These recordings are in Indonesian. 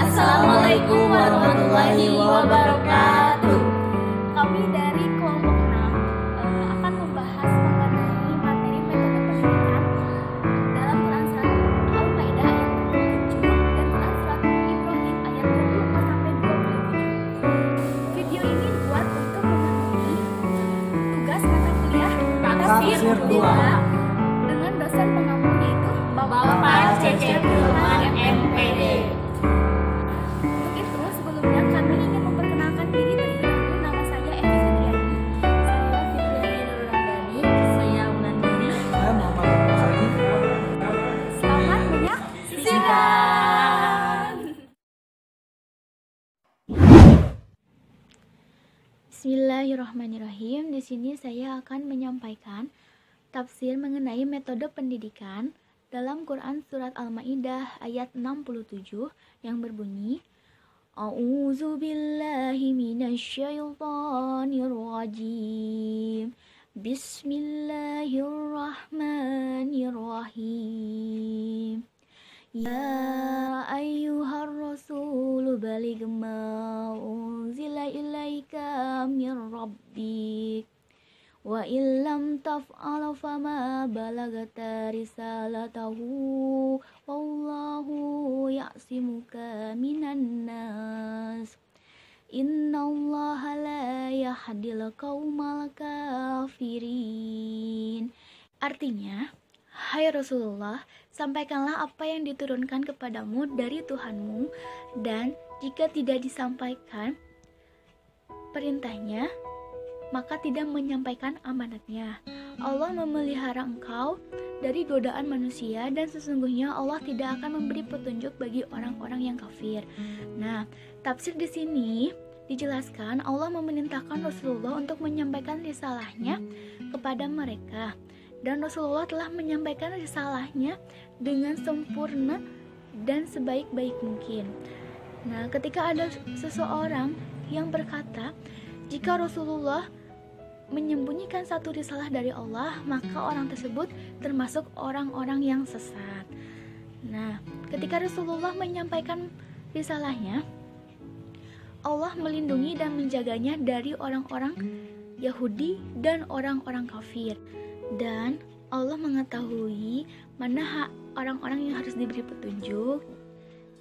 Assalamualaikum warahmatullahi wabarakatuh. Kami dari kelompok 6 akan membahas mengenai materi metode pendidikan dalam Quran Surat Al-Maidah ayat 27 dan Quran Surat Ibrahim ayat 24 sampai 27. Video ini dibuat untuk memenuhi tugas mata kuliah Tafsir 2 dengan dosen pengampu yaitu Bapak Cecep Hilman MPD. Untuk itu, sebelumnya kami ingin memperkenalkan diri terlebih dahulu. Nama saya Evi Fitriani. Saya Fitriani Nurul Ramdhani. Saya Wulandari. Saya Muhammad Ali. Selamat menyaksikan. Bismillahirrahmanirrahim. Di sini saya akan menyampaikan tafsir mengenai metode pendidikan dalam Quran Surat Al-Maidah ayat 67 yang berbunyi A'udzu billahi minasyaitonir rajim. Bismillahirrahmanirrahim. Ya ayyuhar rasul baligh ma unzila ilaika mir rabbik wa illam taf'al fama balagta risalatahu wallahu ya'simuka minan nas innallaha la yahdil qaumal kafirin. Artinya, hai Rasulullah, sampaikanlah apa yang diturunkan kepadamu dari Tuhanmu, dan jika tidak disampaikan perintahnya, maka tidak menyampaikan amanatnya. Allah memelihara engkau dari godaan manusia, dan sesungguhnya Allah tidak akan memberi petunjuk bagi orang-orang yang kafir. Nah, tafsir di sini dijelaskan Allah memerintahkan Rasulullah untuk menyampaikan risalahnya kepada mereka, dan Rasulullah telah menyampaikan risalahnya dengan sempurna dan sebaik-baik mungkin. Nah, ketika ada seseorang yang berkata, jika Rasulullah menyembunyikan satu risalah dari Allah, maka orang tersebut termasuk orang-orang yang sesat. Nah, ketika Rasulullah menyampaikan risalahnya, Allah melindungi dan menjaganya dari orang-orang Yahudi dan orang-orang kafir. Dan Allah mengetahui mana orang-orang yang harus diberi petunjuk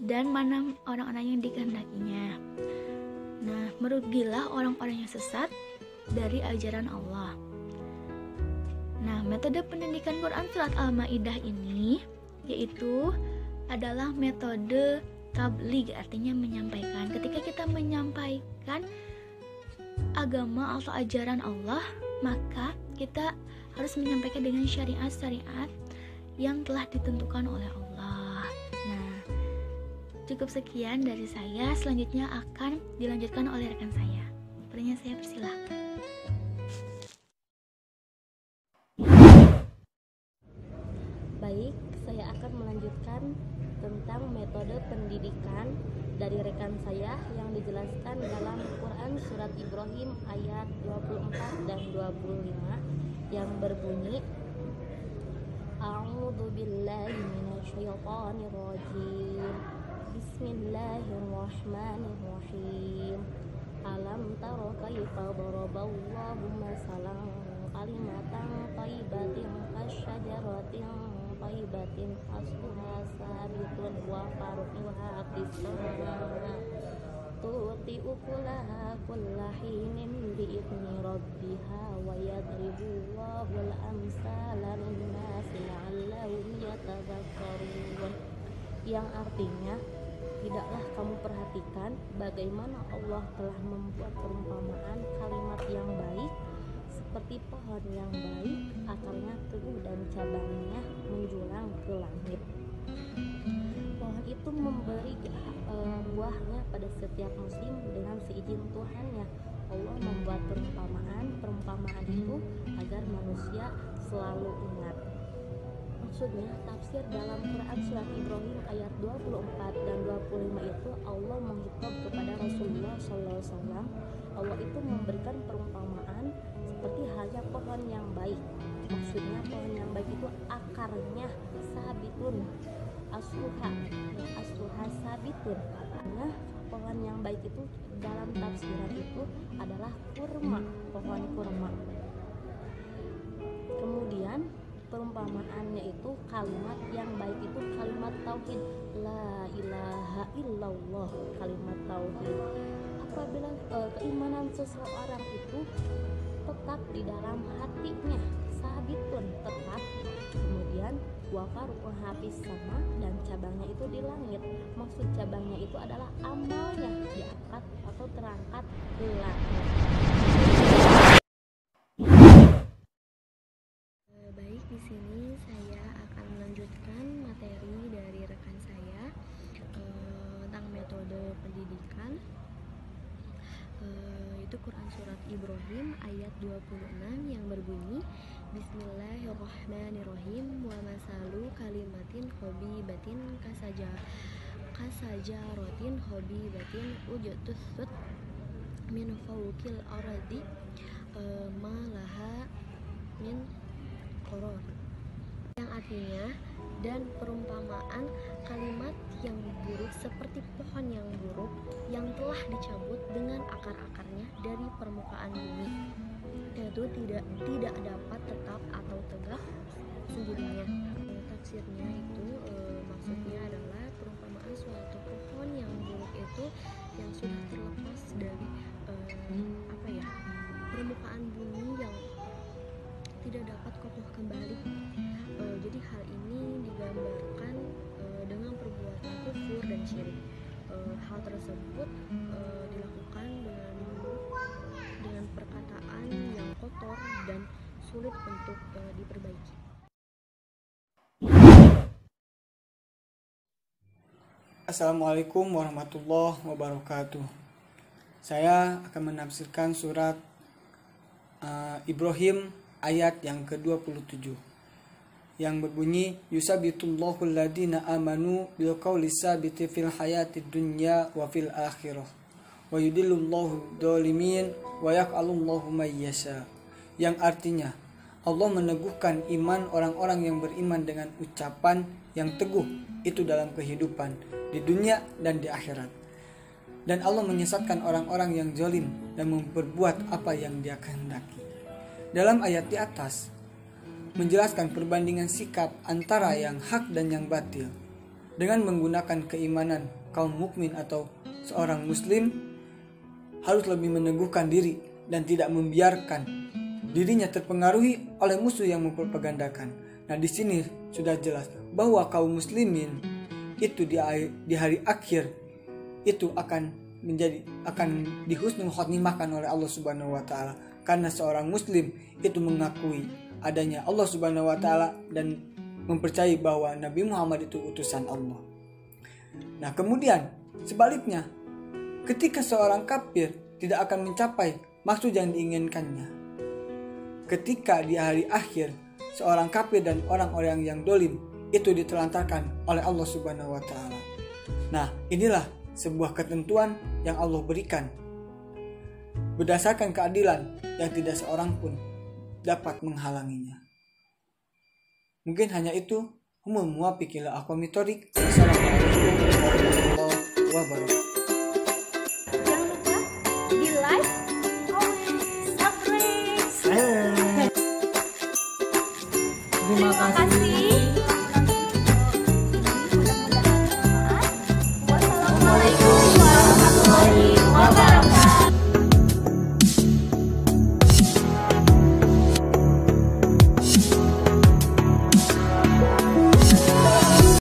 dan mana orang-orang yang dikehendakinya. Nah, merugilah orang-orang yang sesat dari ajaran Allah. Nah, metode pendidikan Quran Surat Al-Maidah ini yaitu adalah metode tabligh, artinya menyampaikan. Ketika kita menyampaikan agama atau ajaran Allah, maka kita harus menyampaikan dengan syariat-syariat yang telah ditentukan oleh Allah. Nah, cukup sekian dari saya. Selanjutnya akan dilanjutkan oleh rekan saya. Pertanyaan saya, persilahkan. Baik, saya akan melanjutkan tentang metode pendidikan dari rekan saya yang dijelaskan dalam Quran Surat Ibrahim ayat 24 dan 25 yang berbunyi A'udzu billahi minasyaitonir rajim. Bismillahirrahmanirrahim. Alam tara kaifa daraballahu masalan kalimatan thayyibatin kasyajaratin thayyibatin asluha sabitun wa faruha fis-samaa tu'ti ukulaha kullahinin bi'idni rabbiha wa yadribullahu al-amsala lin-nasi la'allahum yatadhakkarun, yang artinya, tidaklah kamu perhatikan bagaimana Allah telah membuat perumpamaan kalimat yang baik seperti pohon yang baik, akarnya teguh dan cabangnya menjulang ke langit. Pohon itu memberi buahnya pada setiap musim dengan seizin Tuhannya. Allah membuat perumpamaan itu agar manusia selalu ingat. Maksudnya, tafsir dalam Quran Surat Ibrahim ayat 24 dan 25 itu Allah menghitab kepada Rasulullah SAW. Allah itu memberikan perumpamaan seperti halnya pohon yang baik. Maksudnya pohon yang baik itu akarnya sabitun, asluha sabitun, Bahwasanya pohon yang baik itu dalam tafsiran itu adalah kurma, pohon kurma. Kemudian perumpamaannya itu kalimat yang baik itu kalimat tauhid, la ilaha illallah, kalimat tauhid. Apabila keimanan seseorang itu tetap di dalam hatinya, sabitun, tetap, kemudian wafaru'u hafis sama, dan cabangnya itu di langit. Maksud cabangnya itu adalah amalnya diangkat atau terangkat ke langit. Baik, di sini saya akan melanjutkan materi dari rekan saya tentang metode pendidikan. Itu Quran surat Ibrahim ayat 26 yang berbunyi, Bismillahirrahmanirrahim, wa masalu kalimatin khobibatin kasajaratin khobibatin ujtussut min fawqil ardi ma laha min qaror, yang artinya, dan perumpamaan kalimat yang buruk seperti pohon yang buruk yang telah dicabut dengan akar-akarnya dari permukaan bumi, yaitu tidak dapat tetap atau tegak sendirinya. Tafsirnya itu maksudnya adalah perumpamaan suatu pohon yang buruk itu yang sudah terlepas dari permukaan bumi yang tidak dapat kokoh kembali. Jadi hal ini digambarkan dengan perbuatan kufur dan syirik. Hal tersebut dilakukan dengan perkataan yang kotor dan sulit untuk diperbaiki. Assalamualaikum warahmatullahi wabarakatuh. Saya akan menafsirkan surat Ibrahim ayat yang ke-27 yang berbunyi, Yusabitullahu alladhina amanu bil qawli sabiti fil hayatid dunya wa fil akhirah wa yudillullahu dzalimin wa yaf'alullahu may yasha, yang artinya Allah meneguhkan iman orang-orang yang beriman dengan ucapan yang teguh itu dalam kehidupan di dunia dan di akhirat, dan Allah menyesatkan orang-orang yang zalim dan memperbuat apa yang Dia kehendaki. Dalam ayat di atas menjelaskan perbandingan sikap antara yang hak dan yang batil. Dengan menggunakan keimanan kaum mukmin atau seorang muslim harus lebih meneguhkan diri dan tidak membiarkan dirinya terpengaruhi oleh musuh yang mempropagandakan. Nah, di sini sudah jelas bahwa kaum muslimin itu di hari akhir itu akan dihusnul khotimahkan oleh Allah Subhanahu wa taala, karena seorang muslim itu mengakui adanya Allah Subhanahu wa taala dan mempercayai bahwa Nabi Muhammad itu utusan Allah. Nah, kemudian sebaliknya, ketika seorang kafir tidak akan mencapai maksud yang diinginkannya, ketika di hari akhir seorang kafir dan orang-orang yang dolim itu ditelantarkan oleh Allah Subhanahu wa taala. Nah, inilah sebuah ketentuan yang Allah berikan berdasarkan keadilan yang tidak seorang pun dapat menghalanginya. Mungkin hanya itu. Humul muwafiq ila aqwamit thoriq. Wassalamualaikum warahmatullahi wabarakatuh. Jangan lupa di like, comment, subscribe. Terima kasih.